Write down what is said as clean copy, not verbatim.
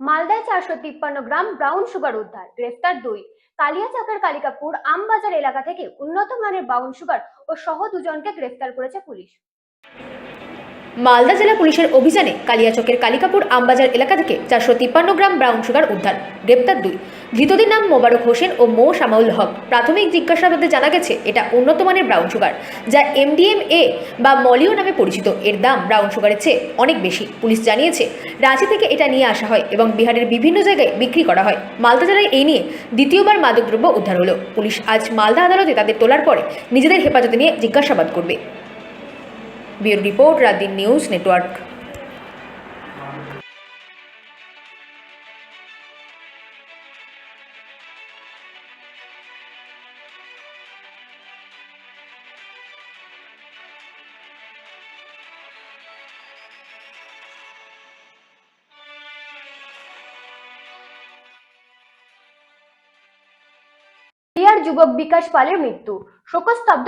মালদায় 453 gram brown sugar উদ্ধার, গ্রেফতার 2। কালিয়াচকের কালিকাপুর আমবাজার এলাকা থেকে উন্নত মানের ব্রাউন সুগার ও সহ দুজনকে গ্রেফতার করেছে পুলিশ। মালদা জেলা পুলিশের অভিযানে কালিয়াচকের কালিকাপুর আমবাজার এলাকা থেকে 453 গ্রাম ব্রাউন সুগার উদ্ধার, গ্রেপ্তার 2। ধৃতদের নাম মোবারক হোসেন ও মো শামাউল হক। প্রাথমিক জিজ্ঞাসাবাদে জানা গেছে এটা উন্নত মানের ব্রাউন সুগার, যা MDMA বা মলিও নামে পরিচিত। এর দাম ব্রাউন সুগারের চেয়ে অনেক বেশি। পুলিশ জানিয়েছে রাঁচি থেকে এটা নিয়ে আসা হয় এবং বিহারের বিভিন্ন জায়গায় বিক্রি করা হয়। মালদা জেলায় এই নিয়ে দ্বিতীয়বার মাদকদ্রব্য উদ্ধার হলো। পুলিশ আজ মালদা আদালতে তাদের তোলার পরে নিজেদের হেফাজতে নিয়ে জিজ্ঞাসাবাদ করবে। Bureau report, রাতদিন news network. যুবক বিকাশ পালের মৃত্যু, শোকস্তব্ধ